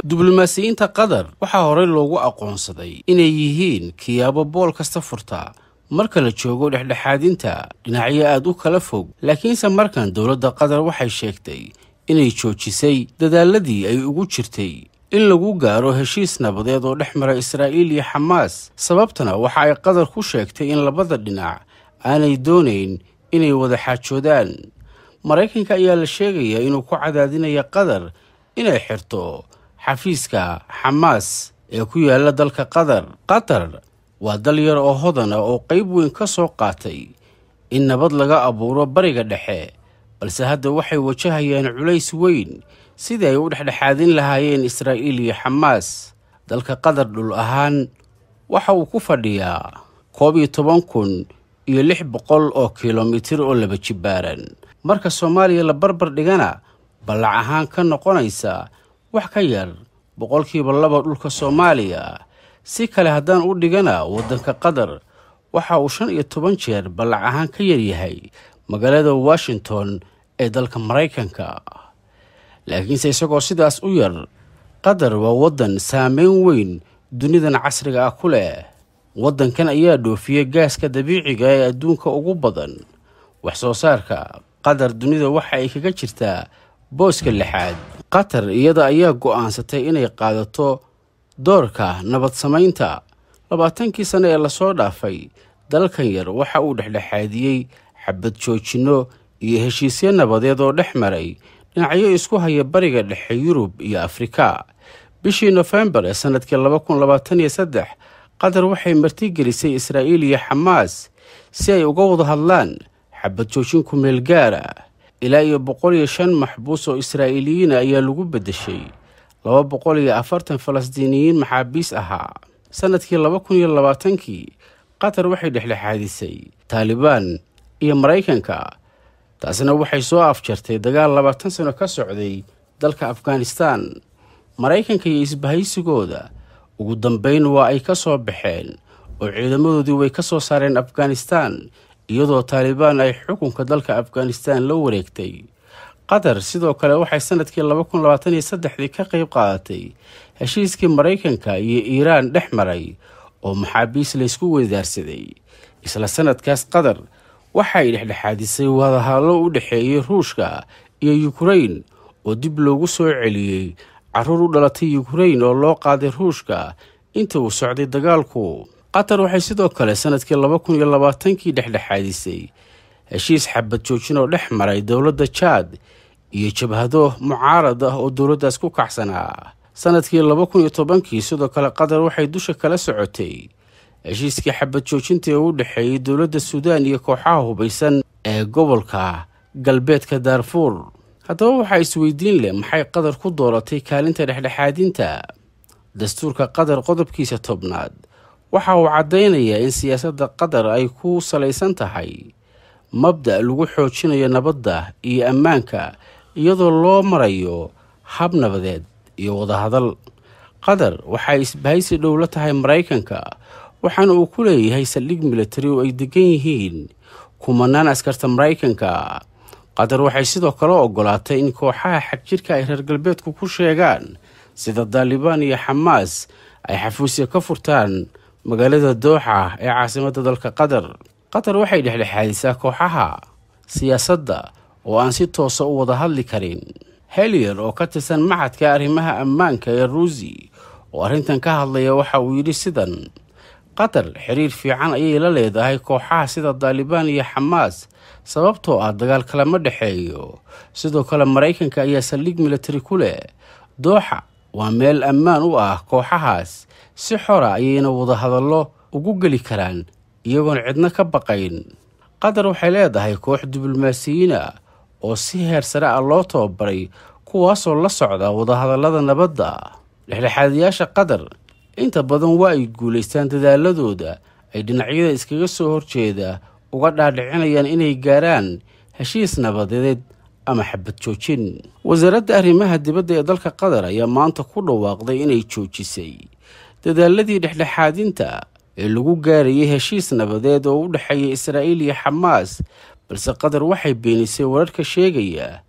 diblomaasiyiinta qatar waxaa horey loogu aqoonsaday inay yihiin kiyaabo bool kasta furta marka la joogo dhexdhexaadinta dhinacyo aad u kala fog. laakiinse markan dowladda qatar waxay sheegtay inay joojisay dadaaladii ay ugu jirtay in lagu gaaro heshiis nabadeed oo dhex mara Israa'iil iyo Xamaas. sababtana waxa ay qatar ku sheegtay in labada dhinac aanay doonayn inay wada xaajoodaan. Mareykanka ayaa la sheegayaa inuu ku cadaadinayo qatar inay xirto xafiiska Xamaas ee ku yaala dalka qatar. qatar waa dal yar oo hodan ah oo qayb weyn ka soo qaatay in nabad laga abuuro bariga dhexe, balse hadda waxay wajahayaan culays weyn sidii ay u dhexdhexaadin lahaayeen Israa'iil iyo Xamaas. dalka qatar dhul ahaan waxa uu ku fadhiyaa 12,600 kiiloomitir oo laba jibaaran. marka Soomaaliya la barbar dhigana ballac ahaan ka noqonaysa wax ka yar 2% dhulka Soomaaliya. si kale haddaan u dhigana waddanka qatar waxa uu 15 jeer ballac ahaan ka yar yahay magaalada Washington ee dalka Mareykanka. laakiinse isagoo sidaas u yar, qatar waa waddan saameyn weyn dunidan casriga ah ku leh. waddankan ayaa dhoofiyay gaaska dabiiciga ee adduunka ugu badan. wax soo saarka qatar dunida waxa ay kaga jirtaa booska 6aad. qatar iyada ayaa go'aansatay inay qaadato doorka nabad samaynta. 20kii sano ee lasoo dhaafay, dalkan yar waxa uu dhexdhexaadiyey xabad joojino iyo heshiisyo nabadeed oo dhex maray dhinacyo isku haya bariga dhexe Yurub iyo Afrika. bishii November ee sanadkii 2023, qatar waxay martigelisay Israa'iil iyo Xamaas si ay uga wada hadlaan xabad joojin ku meel gaar ah. ilaa iyo 105 maxbuus oo Israa'iiliyiin ayaa lagu bedeshay 240 Falastiiniyiin maxaabiis ahaa. sanadkii 2020, qatar waxay dhexdhexaadisay Taliban iyo Mareykanka. taasina waxay soo afjartay dagaal 20 sano ka socday dalka Afghanistan. Mareykanka iyo isbahaysigooda ugu dambeyn waa ay ka soo baxeen oo ciidamadoodii way ka soo saareen Afghanistan, iyadoo Taliban ay xukunka dalka Afghanistan la wareegtay. qatar sidoo kale waxay sanadkii 2023 ka qayb qaadatay heshiiskii Mareykanka iyo Iiraan dhex maray oo maxaabiis la isku weydaarsaday. isla sanadkaas qatar waxay dhexdhexaadisay wadahadalo u dhaxeeyay Ruushka iyo Ukraine oo dib loogu soo celiyay carruur u dhalatay Ukraine oo loo qaaday Ruushka inta uu socday dagaalku. qatar waxay sidoo kale sanadkii 2020 dhexdhexaadisay heshiis xabad joojin oo dhex maray dowladda Chad iyo jabhado mucaarad ah oo dowladdaas ku kacsanaa. sanadkii 2010 sidoo kale qatar waxay dusha kala socotay heshiiskii xabad joojinta ee u dhaxeeyay dowladda Suudaan iyo kooxaha hubaysan ee gobolka galbeedka Darfur. haddaba waxaa isweydiin leh maxay qatar ku dooratay kaalinta dhexdhexaadinta. dastuurka qatar qodobkiisa 10aad waxa uu caddaynayaa in siyaasadda qatar ay ku salaysan tahay mabda' lagu xoojinayo nabadda iyo ammaanka iyadoo loo marayo hab nabadeed iyo wadahadal. qatar waxay isbahaysi dhow la tahay Mareykanka, waxaana uu ku leeyahay saldhig militari oo ay degan yihiin kumanaan askarta Mareykanka. qatar waxay sidoo kale ogolaatay in kooxaha xagjirka ay reer galbeedku ku sheegaan sida Taliban iyo Xamaas ay xafiisyo ka furtaan magaalada Dooxa ee caasimadda dalka qatar. qatar waxay dhexdhexaadisaa kooxaha siyaasadda oo aan si toos ah u wada hadli karin. Helier oo ka tirsan maxadka arrimaha ammaanka ee Ruusi oo arrintan ka hadlaya waxa uu yidhi sidan: qatar xiriir fiican ayay la leedahay kooxaha sida Taliban iyo Xamaas sababtoo ah dagaal kalama dhexeeyo. sidoo kale Mareykanka ayaa saldhig militari ku leh Dooxa, waa meel ammaan u ah kooxahaas. si xora ayayna wada hadallo ugu geli karaan iyagoon cidna ka baqayn. qatar waxay leedahay koox diblomaasiyiin ah oo si heer sare ah loo tababaray kuwaasoo la socda wadahadallada nabadda. dhexdhexaadiyaasha qatar inta badan waa ay guulaystaan dadaaladooda ay dhinacyada iskaga soo horjeeda uga dhaadhicinayaan inay gaaraan heshiis nabadeed ama xabad joojin. wasaaradda arrimaha dibadda ee dalka qatar ayaa maanta ku dhawaaqday inay joojisay dadaaladii dhexdhexaadinta ee lagu gaarayay heshiis nabadeed oo u dhaxeeya Israa'iil iyo Xamaas, balse qatar waxay beenisay wararka sheegaya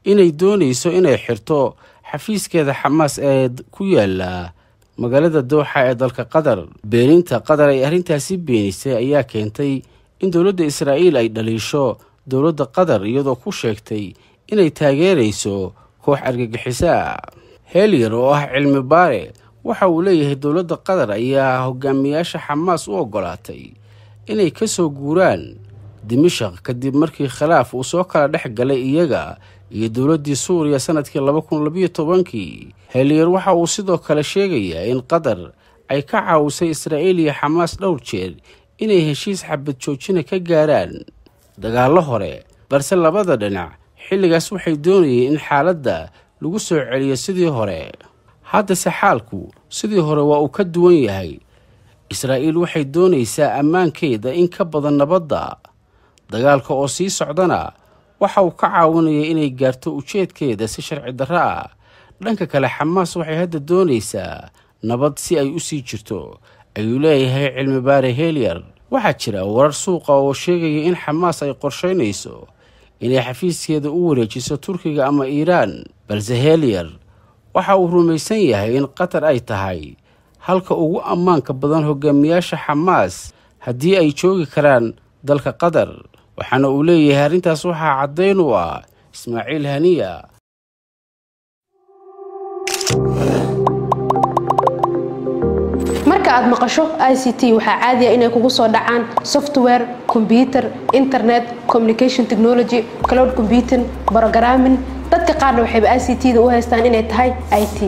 inay doonayso inay xirto xafiiskeeda xamaas ee ku yaala magaalada dooxa ee dalka qatar. beeninta qatar ay arrintaasi beenisay ayaa keentay in dowladda israa'iil ay dhaliisho dowladda qatar iyadoo ku sheegtay inay taageerayso koox argagixisa. Helier oo ah cilmi baare waxa uu leeyahay dowladda qatar ayaa hogaamiyaasha xamaas u ogolaatay inay ka soo guuraan dimashq kadib markii khilaaf uu soo kala dhex galay iyaga iyo dowladdii suuriya sanadkii 2012. Helier waxa uu sidoo kale sheegayaa in qatar ay ka caawisay israa'iil iyo xamaas dhowr jeer inay heshiis xabad joojina ka gaaraan dagaallo hore, balse labada dhinac xilligaas waxay doonayeen in xaaladda lagu soo celiyo sidii hore. haddase xaalku sidii hore waa uu ka duwan yahay. israa'iil waxay doonaysaa ammaankeeda in ka badan nabadda. dagaalka oo sii socdana waxa uu ka caawinaya inay gaarto ujeedkeeda si sharci darro ah. dhanka kale xamaas waxay hadda doonaysaa nabad si ay u sii jirto, ayuu leeyahay cilmi baare Helier. waxaa jira warar suuqa oo sheegaya in xamaas ay qorsheynayso inay xafiiskeeda u wareejiso Turkiga ama Iiraan, balse Helier waxa uu rumaysan yahay in qatar ay tahay halka ugu ammaanka badan hogaamiyaasha xamaas haddii ay joogi karaan dalka qatar. waxaana uu leeyahay arrintaas waxaa caddayn u ah Ismaaciil Haniya. marka aad maqasho ICT waxaa caadi ah inay kugu soo dhacaan software, computer, internet, communication technology, cloud computing, programming. dadka qaarna waxay ICT-da u haystaan inay tahay IT.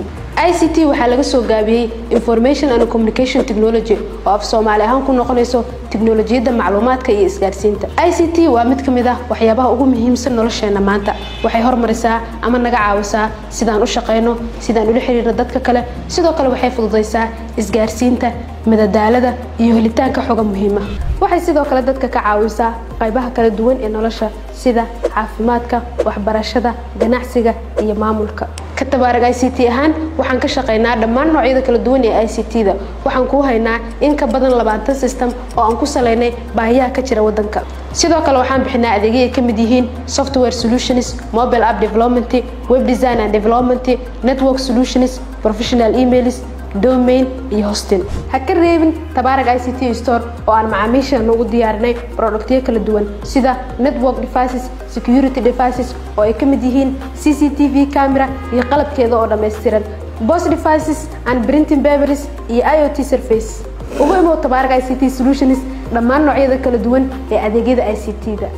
ICT waxaa laga soo gaabiyay Information and Communication Technology oo af Soomaali ahaan ku noqonayso tiknoolajiyada macluumaadka iyo isgaarsiinta. ICT waa mid ka mid ah waxyaabaha ugu muhiimsan nolosheena maanta. waxay hormarisaa ama naga caawisaa sidaan u shaqeyno, sidaan ula xiriirno dadka kale. sidoo kale waxay fududeysaa isgaarsiinta, madadaalada iyo helitaanka xog muhiim ah. waxay sidoo kale dadka ka caawisaa qaybaha kala duwan ee nolosha sida caafimaadka, waxbarashada, ganacsiga iyo maamulka. ka tabaarag ICT ahaan waxaan ka shaqeynaa dhammaan noocyada kala duwan ee ICT-da. waxaan ku haynaa in ka badan 20 system oo aan ku saleynay baahiyaha ka jira wadanka. sidoo kale waxaan bixinaa adeegyo ay ka mid yihiin software solutions, mobile app development, web design and development, network solutions, professional emails, domain iyo hosting. ha ka reebin tabaarag ICT store oo aan macaamiisha ugu diyaarinay productyo kala duwan sida network devices, security devices oo ay ka mid yihiin CCTV camera iyo qalabkeeda oo dhameystiran, POS devices and printing papers iyo IoT surface. ugu imo tabaarag ICT solutions dhammaan noocyada kala duwan ee adeegyada ICT-da.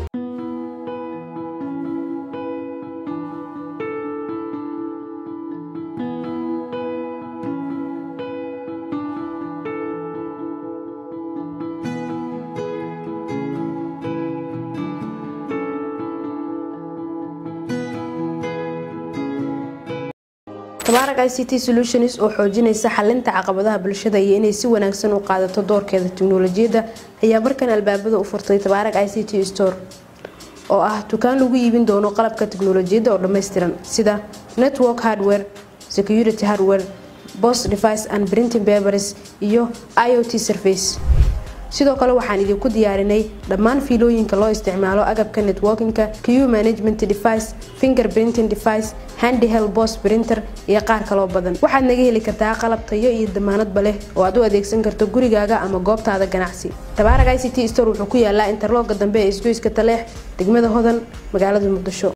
tabaarag ICT solutions oo xoojinaysa xalinta caqabadaha bulshada iyo inay si wanaagsan u qaadato doorkeeda tiknoolajiyada ayaa markan albaabada u furtay tabaarag ICT store oo ah dukaan lagu iibin doono qalabka tiknoolajiyada oo dhameystiran sida network hardware, security hardware, POS device and printing papers iyo IoT surface. sidoo kale waxaan idinku diyaarinay dhammaan fiilooyinka loo isticmaalo agabka networkinka, queue management device, fingerprinting device, handheld POS printer iyo qaar kale oo badan. waxaad naga heli kartaa qalab tayo iyo damaanad leh oo aad u adeegsan karto gurigaaga ama goobtaada ganacsi. tabaarag ICT store wuxuu ku yaalaa interlock dambe ee isgoyska Taleex, degmada Hodan, magaalada Muqdisho.